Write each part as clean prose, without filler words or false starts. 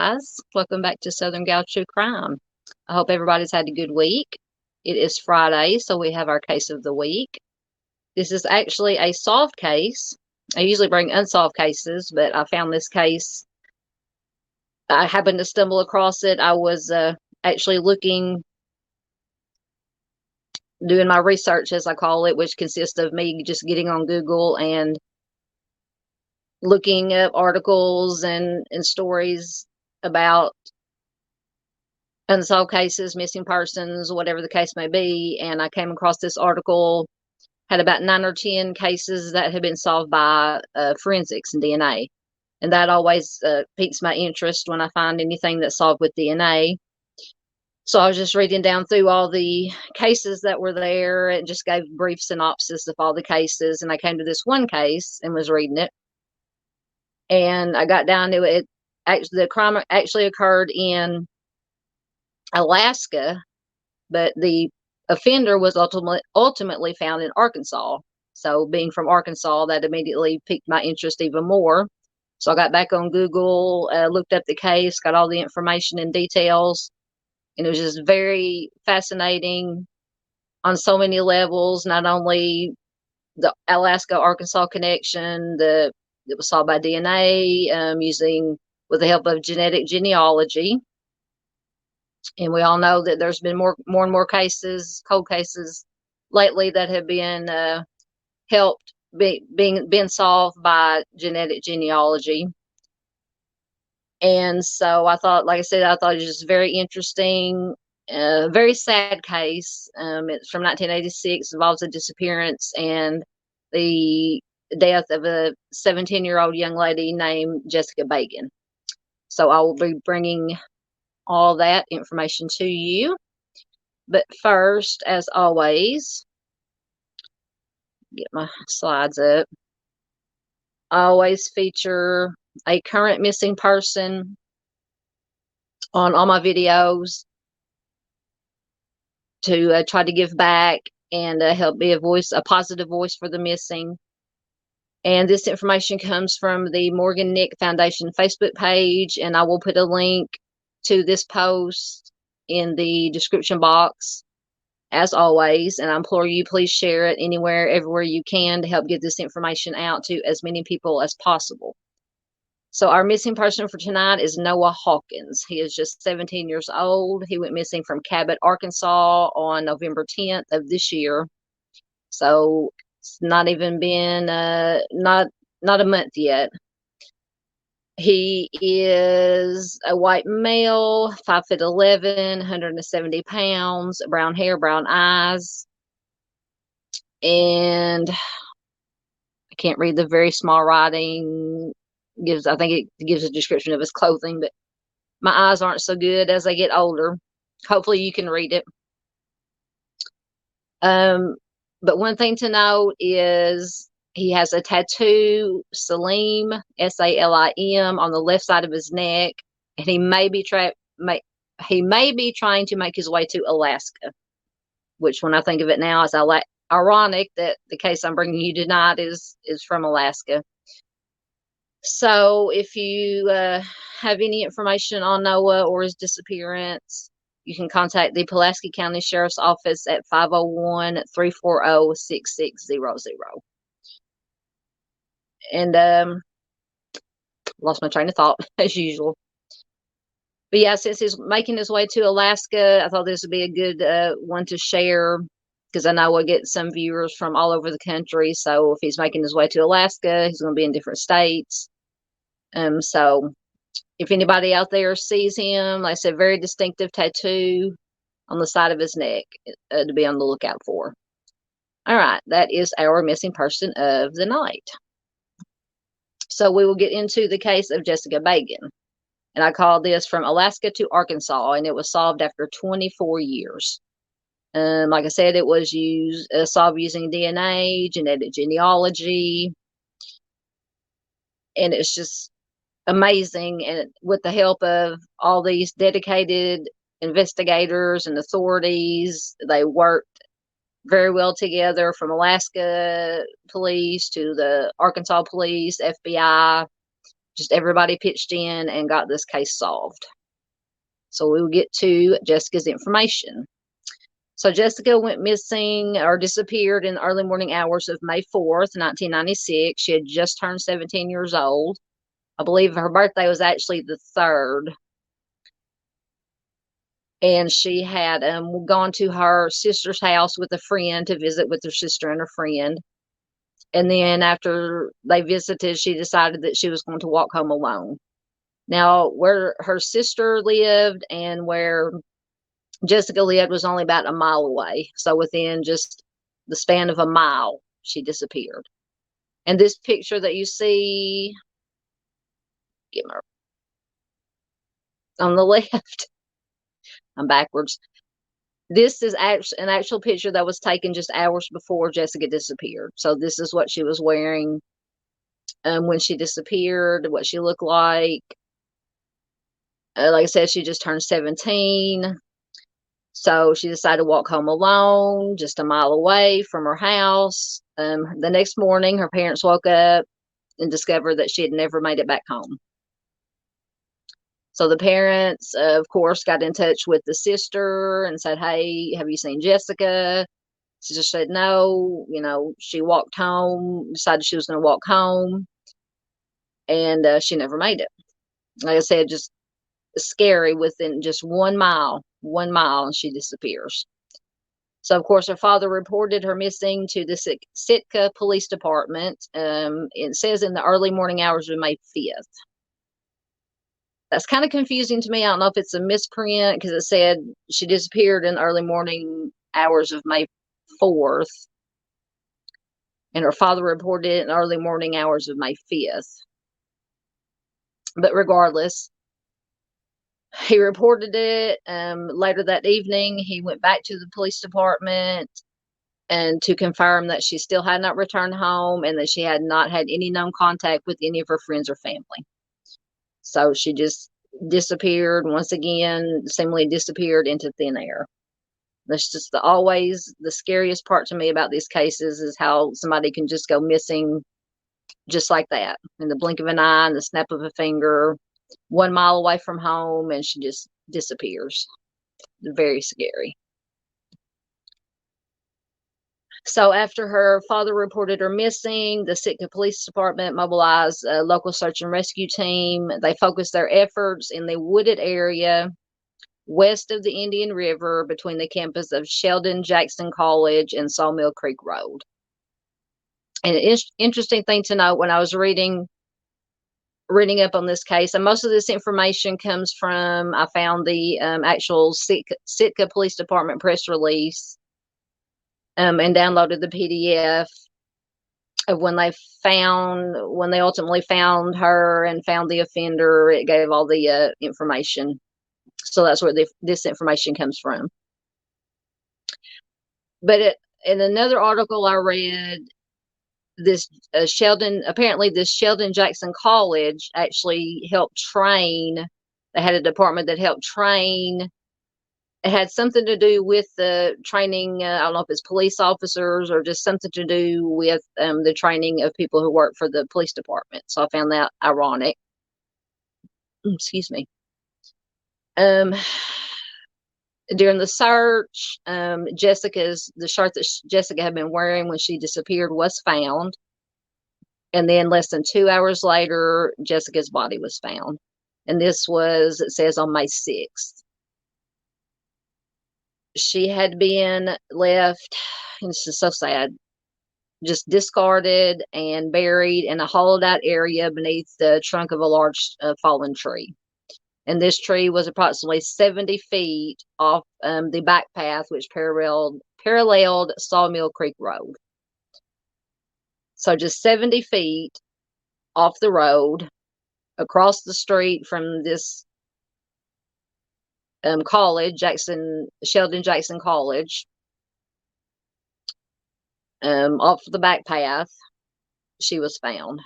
guys. Welcome back to Southern Gal True Crime. I hope everybody's had a good week. It is Friday, so we have our case of the week. This is actually a solved case. I usually bring unsolved cases, but I found this case. I happened to stumble across it. I was actually doing my research, as I call it, which consists of me just getting on Google and looking up articles and stories about unsolved cases, missing persons, whatever the case may be. And I came across this article, had about 9 or 10 cases that had been solved by forensics and DNA. And that always piques my interest when I find anything that's solved with DNA. So I was just reading down through all the cases that were there and just gave brief synopsis of all the cases. And I came to this one case and was reading it. And I got down to it. The crime actually occurred in Alaska, but the offender was ultimately found in Arkansas. So being from Arkansas, that immediately piqued my interest even more. So I got back on Google, looked up the case, got all the information and details, and it was just very fascinating on so many levels. Not only the Alaska-Arkansas connection, it was solved by DNA, with the help of genetic genealogy. And we all know that there's been more and more cases, cold cases lately that have been been solved by genetic genealogy. And so I thought, like I said, I thought it was just very interesting, very sad case. It's from 1986, involves a disappearance and the death of a 17-year-old young lady named Jessica Baggen. So I will be bringing all that information to you. But first, as always, get my slides up. I always feature a current missing person on all my videos to try to give back and help be a positive voice for the missing. And this information comes from the Morgan Nick Foundation Facebook page, and I will put a link to this post in the description box, as always. And I implore you, please share it everywhere you can to help get this information out to as many people as possible. So our missing person for tonight is Noah Hawkins. He is just 17 years old. He went missing from Cabot, Arkansas on November 10th of this year. So it's not even been, not a month yet. He is a white male, 5'11", 170 pounds, brown hair, brown eyes. And I can't read the very small writing. I think it gives a description of his clothing, but my eyes aren't so good as I get older. Hopefully you can read it. But one thing to note is he has a tattoo, Salim, Salim, on the left side of his neck, and he may be trying to make his way to Alaska, which, when I think of it now, is ironic that the case I'm bringing you tonight is from Alaska. So if you have any information on Noah or his disappearance, you can contact the Pulaski County Sheriff's Office at 501-340-6600. And lost my train of thought, as usual. But yeah, since he's making his way to Alaska, I thought this would be a good one to share, because I know we'll get some viewers from all over the country. So if he's making his way to Alaska, he's going to be in different states. So if anybody out there sees him, like I said, very distinctive tattoo on the side of his neck to be on the lookout for. All right, that is our missing person of the night. So we will get into the case of Jessica Baggen. And I called this From Alaska to Arkansas, and it was solved after 24 years. Like I said, it was solved using DNA, genetic genealogy, and it's just amazing. And with the help of all these dedicated investigators and authorities, they worked very well together, from Alaska police to the Arkansas police, FBI. Just everybody pitched in and got this case solved. So we will get to Jessica's information. So Jessica went missing or disappeared in the early morning hours of May 4th, 1996. She had just turned 17 years old. I believe her birthday was actually the 3rd. And she had gone to her sister's house with a friend to visit with her sister and her friend. And then after they visited, she decided that she was going to walk home alone. Now, where her sister lived and where Jessica lived was only about a mile away. So within just the span of a mile, she disappeared. And this picture that you see on the left, I'm backwards. This is an actual picture that was taken just hours before Jessica disappeared. So this is what she was wearing when she disappeared, what she looked like. Like I said, she just turned 17. So she decided to walk home alone, just a mile away from her house. The next morning, her parents woke up and discovered that she had never made it back home. So the parents, of course, got in touch with the sister and said, "Hey, have you seen Jessica?" She just said no. She walked home, decided she was going to walk home, and she never made it. Like I said, just scary. Within just 1 mile, and she disappears. So, of course, her father reported her missing to the Sitka Police Department. It says in the early morning hours of May 5th. That's kind of confusing to me. I don't know if it's a misprint because it said she disappeared in the early morning hours of May 4th. And her father reported it in the early morning hours of May 5th. But regardless, he reported it. Later that evening, he went back to the police department and to confirm that she still had not returned home and that she had not had any known contact with any of her friends or family. So she just disappeared once again, seemingly disappeared into thin air. That's just always the scariest part to me about these cases is how somebody can just go missing just like that in the blink of an eye and the snap of a finger, 1 mile away from home, and she just disappears. Very scary. So after her father reported her missing, the Sitka Police Department mobilized a local search and rescue team. They focused their efforts in the wooded area west of the Indian River between the campus of Sheldon Jackson College and Sawmill Creek Road. And an interesting thing to note when I was reading up on this case, and most of this information comes from, I found the actual Sitka Police Department press release and downloaded the PDF of when they ultimately found her and found the offender. It gave all the information. So that's where this information comes from. But in another article I read, this Sheldon Jackson College actually helped train. They had a department that helped train. It had something to do with the training. I don't know if it's police officers or just something to do with the training of people who work for the police department. So I found that ironic. Excuse me. During the search, the shirt that Jessica had been wearing when she disappeared was found. And then less than 2 hours later, Jessica's body was found. And this was, it says, on May 6th. She had been left, and this is so sad, just discarded and buried in a hollowed out area beneath the trunk of a large fallen tree. And this tree was approximately 70 feet off the back path, which paralleled Sawmill Creek Road. So just 70 feet off the road, across the street from this college, Sheldon Jackson College, off the back path, she was found.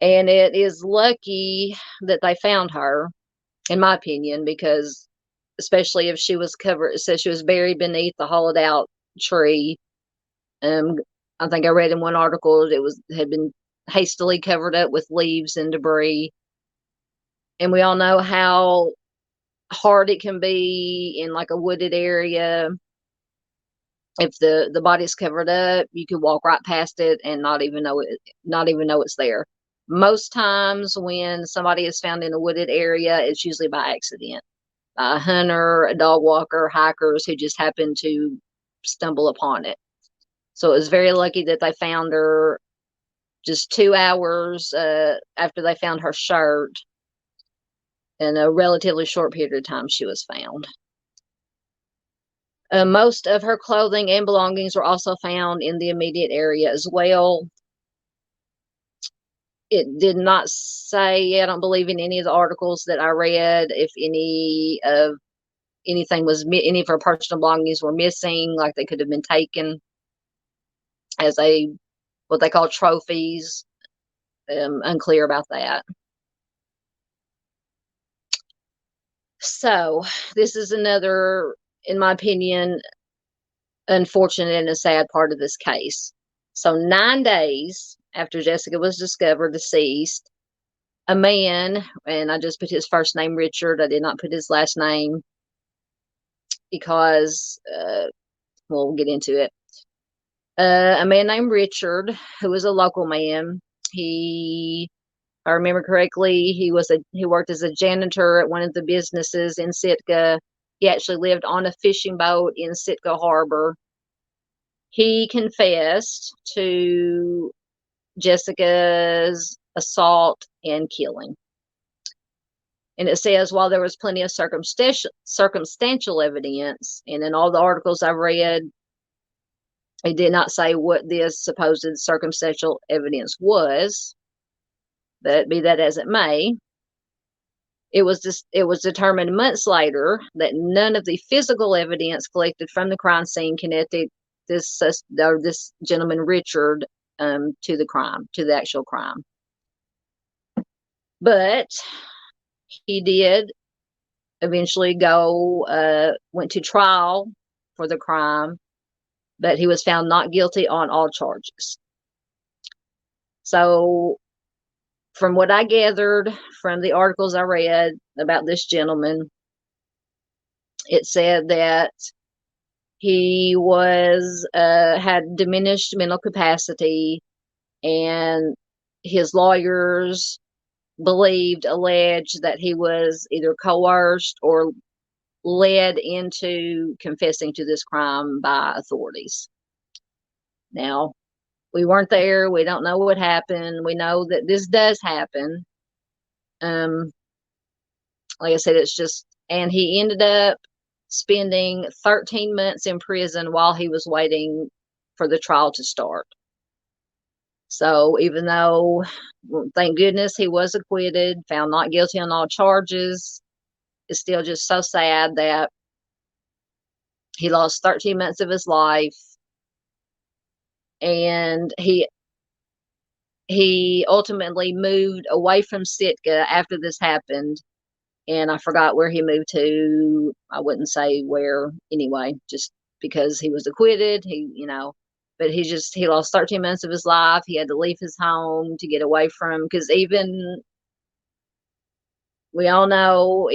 And it is lucky that they found her, in my opinion, because especially if she was covered, it says she was buried beneath the hollowed out tree. I think I read in one article it had been hastily covered up with leaves and debris. And we all know how hard it can be in like a wooded area. If the body's covered up, you could walk right past it and not even know it's there. Most times when somebody is found in a wooded area, it's usually by accident. A hunter, a dog walker, hikers who just happen to stumble upon it. So it was very lucky that they found her just 2 hours after they found her shirt. In a relatively short period of time, she was found. Most of her clothing and belongings were also found in the immediate area as well. It did not say, I don't believe in any of the articles that I read, if any of her personal belongings were missing, like they could have been taken as what they call trophies. Unclear about that. So this is another, in my opinion, unfortunate and a sad part of this case. So 9 days after Jessica was discovered deceased, a man, and I just put his first name Richard, I did not put his last name because we'll get into it. A man named Richard, who was a local man. If I remember correctly, he worked as a janitor at one of the businesses in Sitka. He actually lived on a fishing boat in Sitka Harbor. He confessed to Jessica's assault and killing. And it says, while there was plenty of circumstantial evidence, and in all the articles I read, it did not say what this supposed circumstantial evidence was, but be that as it may, it was determined months later that none of the physical evidence collected from the crime scene connected this gentleman Richard to the actual crime. But he did eventually went to trial for the crime, but he was found not guilty on all charges. So from what I gathered from the articles I read about this gentleman, it said that he had diminished mental capacity, and his lawyers alleged that he was either coerced or led into confessing to this crime by authorities. Now, we weren't there. We don't know what happened. We know that this does happen. Like I said, and he ended up spending 13 months in prison while he was waiting for the trial to start. So even though, thank goodness, he was acquitted, found not guilty on all charges, it's still just so sad that he lost 13 months of his life. And he ultimately moved away from Sitka after this happened. And I forgot where he moved to. I wouldn't say where anyway, just because he was acquitted. But he lost 13 months of his life. He had to leave his home to get away from, because even we all know,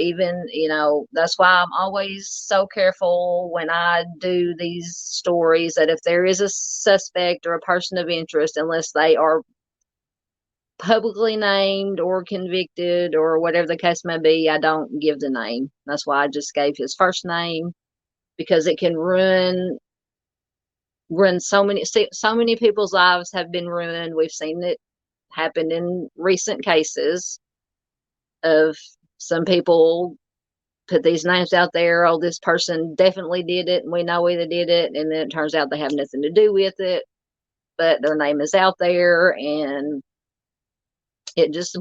that's why I'm always so careful when I do these stories, that if there is a suspect or a person of interest, unless they are publicly named or convicted or whatever the case may be, I don't give the name. That's why I just gave his first name, because it can ruin so many people's lives have been ruined. We've seen it happen in recent cases of some people put these names out there. Oh, this person definitely did it, and we know they did it, and then it turns out they have nothing to do with it, but their name is out there, and it just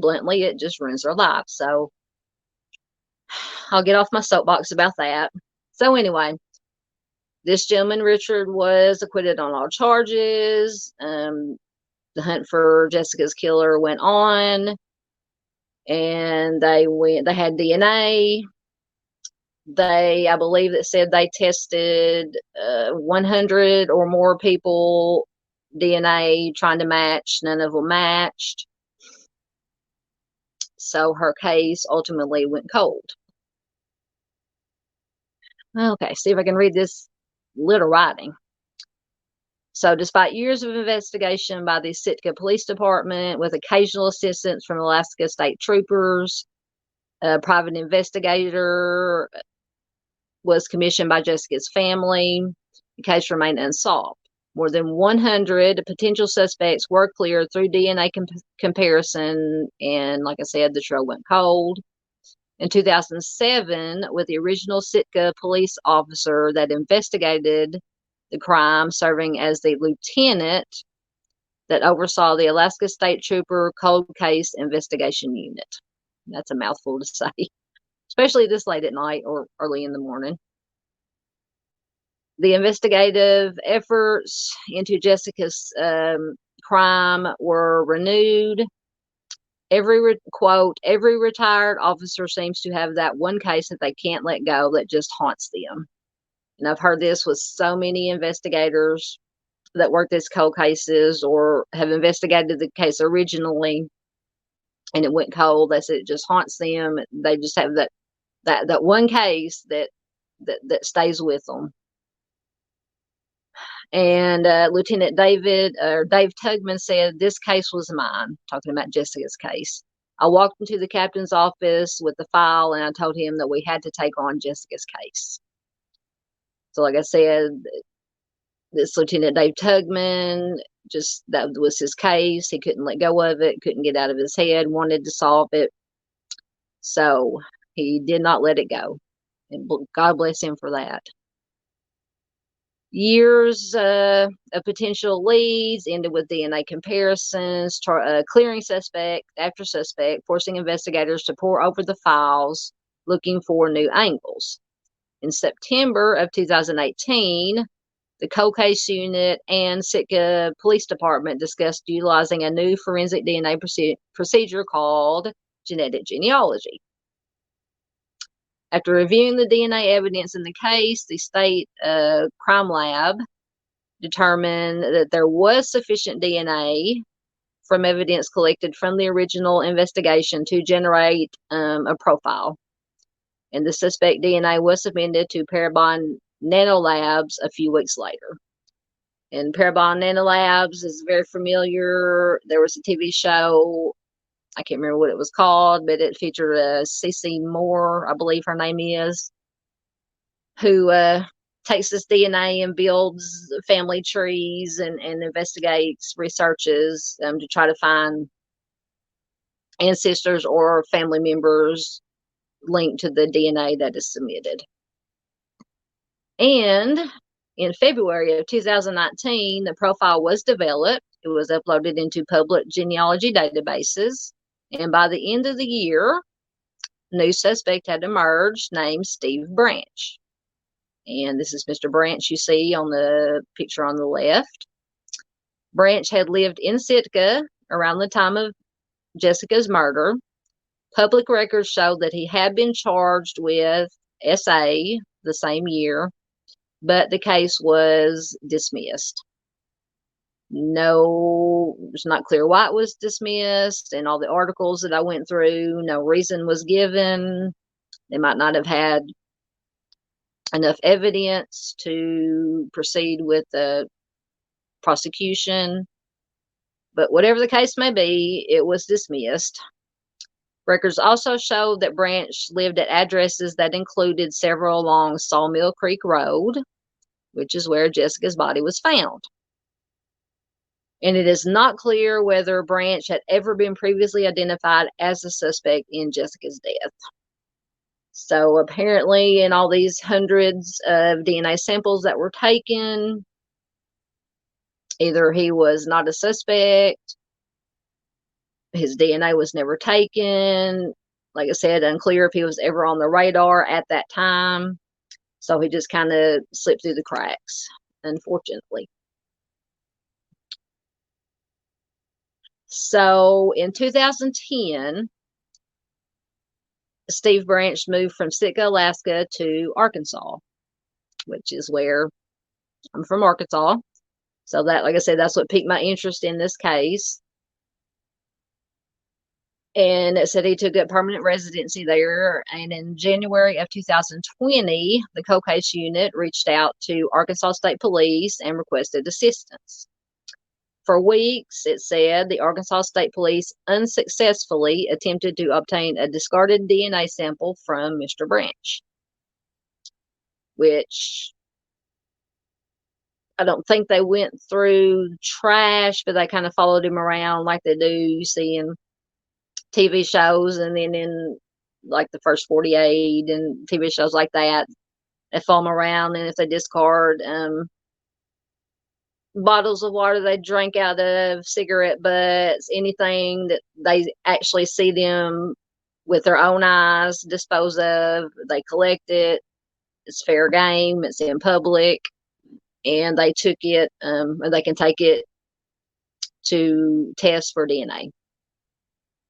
ruins their life. So I'll get off my soapbox about that. So anyway, this gentleman, Richard, was acquitted on all charges. The hunt for Jessica's killer went on, and they had DNA. I believe it said they tested 100 or more people DNA trying to match. None of them matched. So her case ultimately went cold. Okay, see if I can read this little writing. So, despite years of investigation by the Sitka Police Department with occasional assistance from Alaska State Troopers, a private investigator was commissioned by Jessica's family. The case remained unsolved. More than 100 potential suspects were cleared through DNA comparison, and like I said, the trail went cold. In 2007, with the original Sitka police officer that investigated the crime serving as the lieutenant that oversaw the Alaska State Trooper Cold Case Investigation Unit. That's a mouthful to say, especially this late at night or early in the morning. The investigative efforts into Jessica's crime were renewed. Every retired officer seems to have that one case that they can't let go that just haunts them. And I've heard this with so many investigators that work these cold cases or have investigated the case originally and it went cold. They said it just haunts them. They just have that one case that stays with them. And Lieutenant Dave Tugman said, "This case was mine," talking about Jessica's case. "I walked into the captain's office with the file and I told him that we had to take on Jessica's case." So like I said, this Lieutenant Dave Tugman, just that was his case. He couldn't let go of it, couldn't get out of his head, wanted to solve it. So he did not let it go. And God bless him for that. Years of potential leads ended with DNA comparisons, clearing suspect after suspect, forcing investigators to pore over the files, looking for new angles. In September of 2018, the Cold Case Unit and Sitka Police Department discussed utilizing a new forensic DNA procedure called genealogy. After reviewing the DNA evidence in the case, the state crime lab determined that there was sufficient DNA from evidence collected from the original investigation to generate a profile. And the suspect DNA was submitted to Parabon Nanolabs a few weeks later. And Parabon Nanolabs is very familiar. There was a TV show, I can't remember what it was called, but it featured CC Moore, I believe her name is, who takes this DNA and builds family trees and investigates, researches to try to find ancestors or family members linked to the DNA that is submitted. And in February of 2019, the profile was developed. It was uploaded into public genealogy databases. And by the end of the year, a new suspect had emerged named Steve Branch. And this is Mr. Branch you see on the picture on the left. Branch had lived in Sitka around the time of Jessica's murder. Public records show that he had been charged with SA the same year, but the case was dismissed. No, it's not clear why it was dismissed. In all the articles that I went through, no reason was given. They might not have had enough evidence to proceed with the prosecution. But whatever the case may be, it was dismissed. Records also show that Branch lived at addresses that included several along Sawmill Creek Road, which is where Jessica's body was found. And it is not clear whether Branch had ever been previously identified as a suspect in Jessica's death. So apparently in all these hundreds of DNA samples that were taken, either he was not a suspect, his DNA was never taken. Like I said, unclear if he was ever on the radar at that time. So he just kind of slipped through the cracks, unfortunately. So in 2010, Steve Branch moved from Sitka, Alaska to Arkansas, which is where I'm from, Arkansas. So that, like I said, that's what piqued my interest in this case. And it said he took up permanent residency there. And in January of 2020, the cold case unit reached out to Arkansas State Police and requested assistance. For weeks, it said, the Arkansas State Police unsuccessfully attempted to obtain a discarded DNA sample from Mr. Branch, which I don't think they went through trash, but they kind of followed him around like they do, you see in TV shows, and then in like the first 48 and TV shows like that, they follow them around, and if they discard bottles of water they drank out of, cigarette butts, anything that they actually see them with their own eyes dispose of, they collect it. It's fair game. It's in public, and they took it, or they can take it to test for DNA.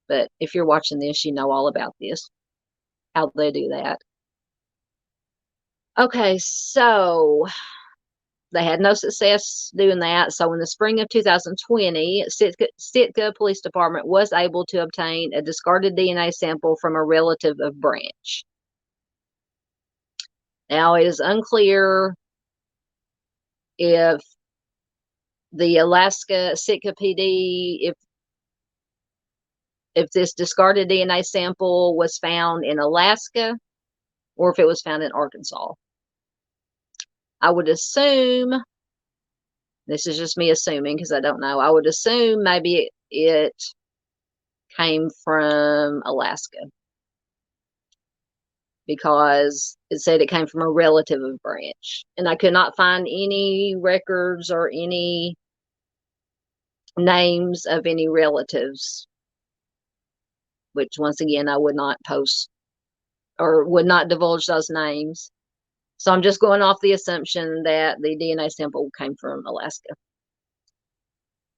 But if you're watching this, you know all about this, how they do that. Okay, so they had no success doing that. So in the spring of 2020, Sitka Police Department was able to obtain a discarded DNA sample from a relative of Branch. Now, it is unclear if the Alaska Sitka PD, if this discarded DNA sample was found in Alaska or if it was found in Arkansas. I would assume, this is just me assuming because I don't know, I would assume maybe it came from Alaska, because it said it came from a relative of Branch. And I could not find any records or any names of any relatives, which once again, I would not post or would not divulge those names. So I'm just going off the assumption that the DNA sample came from Alaska.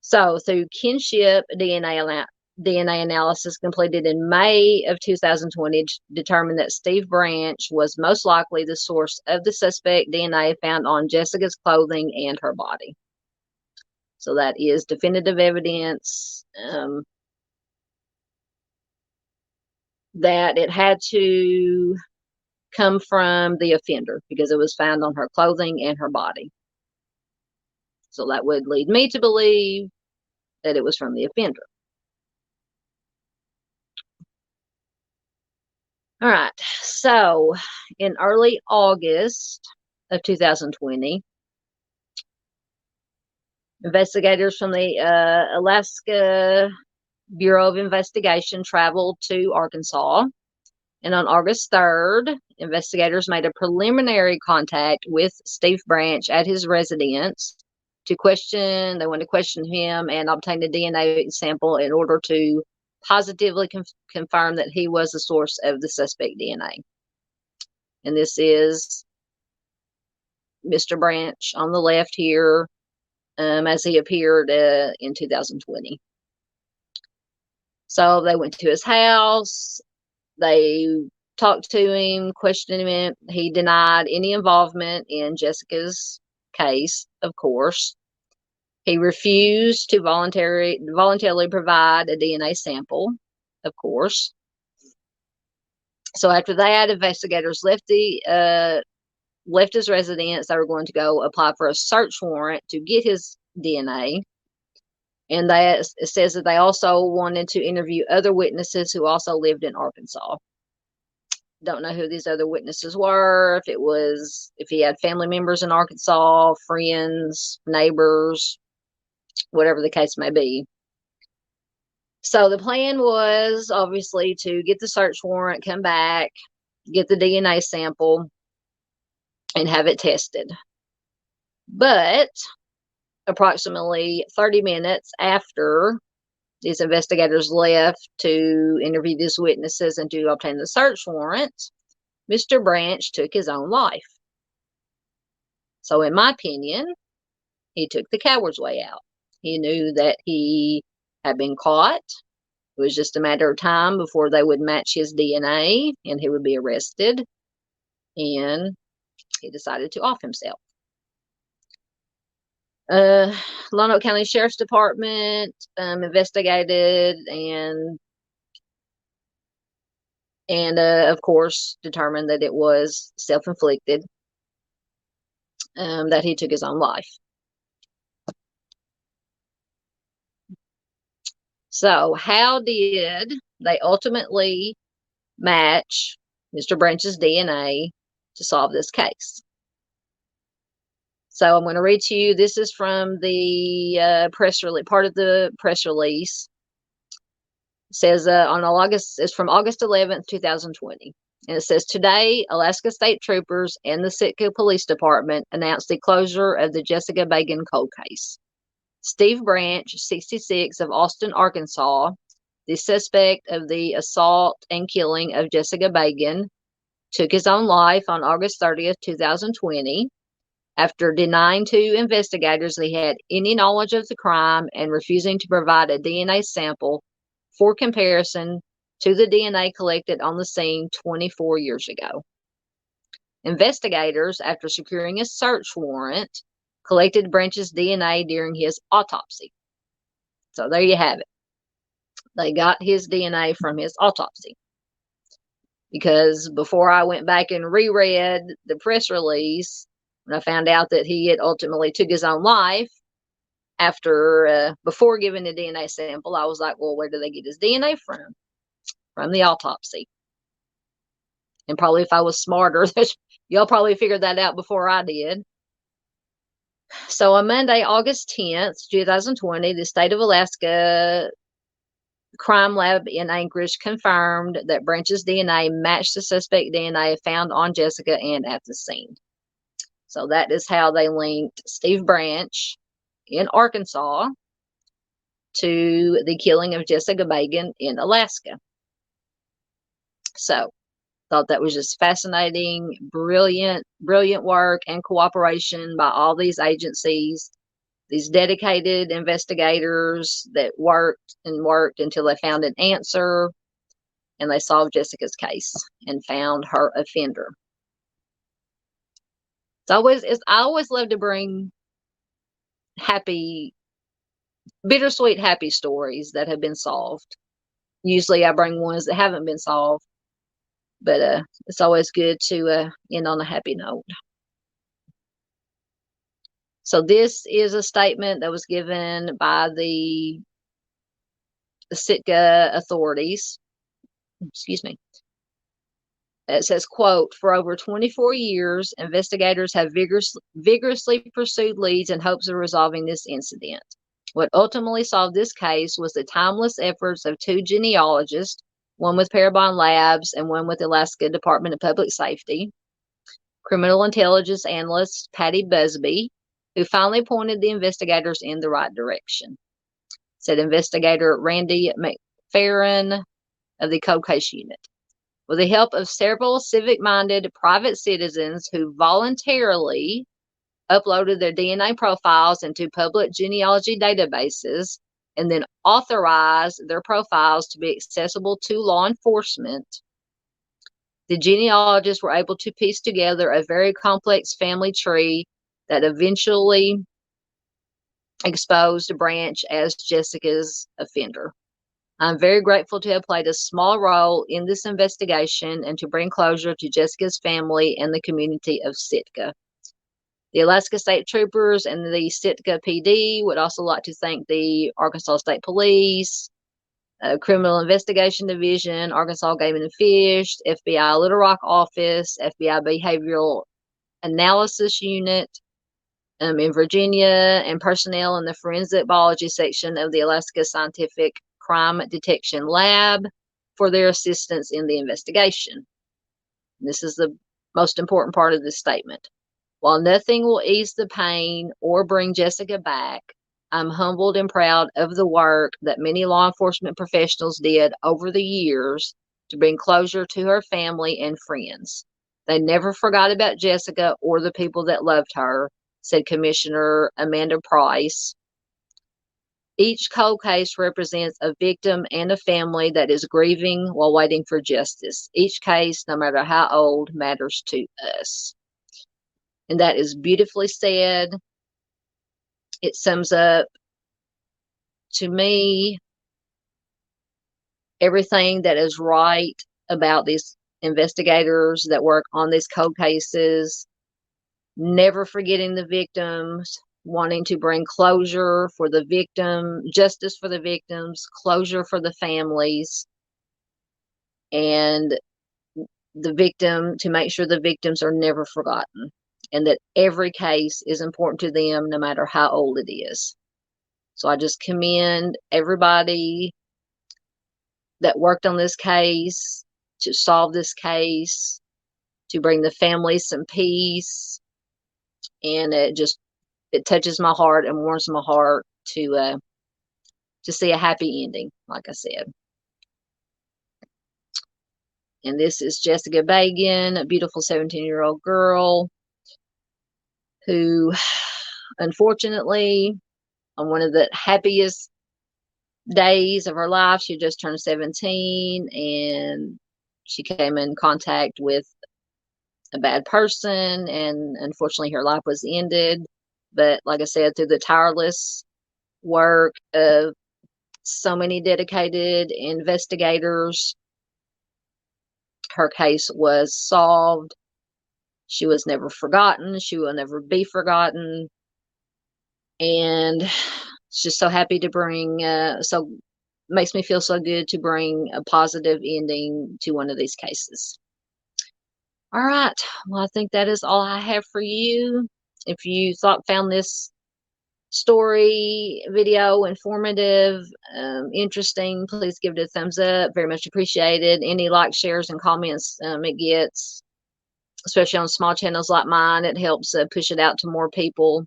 So through kinship DNA analysis completed in May of 2020 determined that Steve Branch was most likely the source of the suspect DNA found on Jessica's clothing and her body. So that is definitive evidence that it had to come from the offender because it was found on her clothing and her body. So that would lead me to believe that it was from the offender. All right. So in early August of 2020, investigators from the Alaska Bureau of Investigation traveled to Arkansas. And on August 3rd, investigators made a preliminary contact with Steve Branch at his residence they wanted to question him and obtain a DNA sample in order to positively confirm that he was the source of the suspect DNA. And this is Mr. Branch on the left here, as he appeared in 2020. So they went to his house. They talked to him, questioned him. He denied any involvement in Jessica's case, of course. He refused to voluntarily provide a DNA sample, of course. So after that, investigators left his residence. They were going to go apply for a search warrant to get his DNA. And it says that they also wanted to interview other witnesses who also lived in Arkansas. Don't know who these other witnesses were, if he had family members in Arkansas, friends, neighbors, whatever the case may be. So the plan was obviously to get the search warrant, come back, get the DNA sample, and have it tested. But approximately 30 minutes after these investigators left to interview these witnesses and to obtain the search warrant, Mr. Branch took his own life. So in my opinion, he took the coward's way out. He knew that he had been caught. It was just a matter of time before they would match his DNA and he would be arrested. And he decided to off himself. Lonoke County Sheriff's Department investigated and of course determined that it was self-inflicted, that he took his own life. So how did they ultimately match Mr. Branch's DNA to solve this case? So I'm going to read to you. This is from the press release, part of the press release. It says it's from August 11th, 2020. And it says, today, Alaska State Troopers and the Sitka Police Department announced the closure of the Jessica Baggen cold case. Steve Branch, 66, of Austin, Arkansas, the suspect of the assault and killing of Jessica Baggen, took his own life on August 30th, 2020, after denying to investigators that he had any knowledge of the crime and refusing to provide a DNA sample for comparison to the DNA collected on the scene 24 years ago. Investigators, after securing a search warrant, collected Branch's DNA during his autopsy. So there you have it. They got his DNA from his autopsy. Because before I went back and reread the press release, when I found out that he had ultimately took his own life before giving the DNA sample, I was like, well, where did they get his DNA from? From the autopsy. And probably if I was smarter, y'all probably figured that out before I did. So on Monday, August 10th, 2020, the state of Alaska crime lab in Anchorage confirmed that Branch's DNA matched the suspect DNA found on Jessica and at the scene. So that is how they linked Steve Branch in Arkansas to the killing of Jessica Baggen in Alaska. So thought that was just fascinating, brilliant work and cooperation by all these agencies, these dedicated investigators that worked until they found an answer and they solved Jessica's case and found her offender. I always love to bring bittersweet happy stories that have been solved. Usually I bring ones that haven't been solved, but it's always good to end on a happy note. So this is a statement that was given by the Sitka authorities. Excuse me. It says, quote, for over 24 years, investigators have vigorously pursued leads in hopes of resolving this incident. What ultimately solved this case was the timeless efforts of two genealogists, one with Parabon Labs and one with the Alaska Department of Public Safety, criminal intelligence analyst Patty Busby, who finally pointed the investigators in the right direction, said investigator Randy McFerrin of the Cold Case Unit. With the help of several civic-minded private citizens who voluntarily uploaded their DNA profiles into public genealogy databases and then authorized their profiles to be accessible to law enforcement, the genealogists were able to piece together a very complex family tree that eventually exposed Branch as Jessica's offender. I'm very grateful to have played a small role in this investigation and to bring closure to Jessica's family and the community of Sitka. The Alaska State Troopers and the Sitka PD would also like to thank the Arkansas State Police, Criminal Investigation Division, Arkansas Game and Fish, FBI Little Rock Office, FBI Behavioral Analysis Unit in Virginia, and personnel in the Forensic Biology section of the Alaska Scientific Crime Detection Lab for their assistance in the investigation. This is the most important part of this statement. While nothing will ease the pain or bring Jessica back, I'm humbled and proud of the work that many law enforcement professionals did over the years to bring closure to her family and friends. They never forgot about Jessica or the people that loved her, said Commissioner Amanda Price. Each cold case represents a victim and a family that is grieving while waiting for justice. Each case, no matter how old, matters to us. And that is beautifully said. It sums up, to me, everything that is right about these investigators that work on these cold cases, never forgetting the victims, wanting to bring closure for the victim, justice for the victims, closure for the families, and the victim, to make sure the victims are never forgotten, and that every case is important to them no matter how old it is. So I just commend everybody that worked on this case, to solve this case, to bring the families some peace. And it touches my heart and warms my heart to see a happy ending, like I said. And this is Jessica Baggen, a beautiful 17-year-old girl who, unfortunately, on one of the happiest days of her life, she just turned 17, and she came in contact with a bad person, and unfortunately her life was ended. But like I said, through the tireless work of so many dedicated investigators, her case was solved. She was never forgotten. She will never be forgotten. And it's just so happy to bring, makes me feel so good to bring a positive ending to one of these cases. All right. Well, I think that is all I have for you. If you found this story video informative, interesting, please give it a thumbs up. Very much appreciated. Any likes, shares, and comments it gets, especially on small channels like mine, it helps push it out to more people.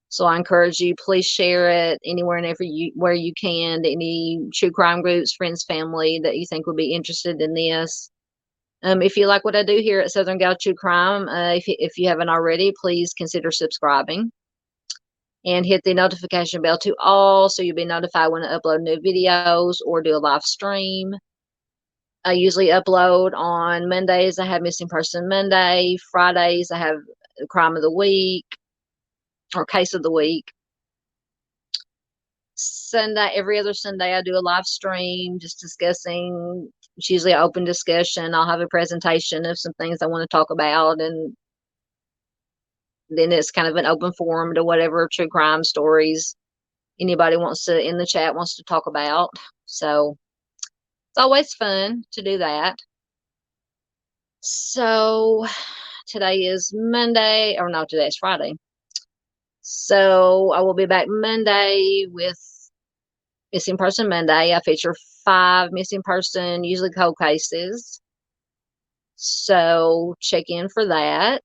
So I encourage you, please share it anywhere and where you can, to any true crime groups, friends, family that you think would be interested in this. If you like what I do here at Southern Gal True Crime, if you haven't already, please consider subscribing and hit the notification bell to all, so you'll be notified when I upload new videos or do a live stream. I usually upload on Mondays. I have Missing Person Monday. Fridays, I have Crime of the Week or Case of the Week. Sunday, every other Sunday, I do a live stream just discussing. It's usually an open discussion. I'll have a presentation of some things I want to talk about, and then it's kind of an open forum to whatever true crime stories anybody wants to, in the chat, wants to talk about. So it's always fun to do that. So today is Monday, or no, today's Friday. So I will be back Monday with Missing Person Monday. I feature 5 missing person, usually cold cases. So check in for that.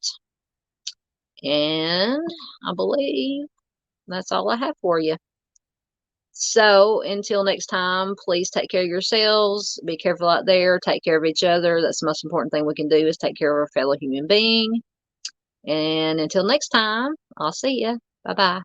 And I believe that's all I have for you. So until next time, please take care of yourselves. Be careful out there. Take care of each other. That's the most important thing we can do, is take care of our fellow human being. And until next time, I'll see you. Bye-bye.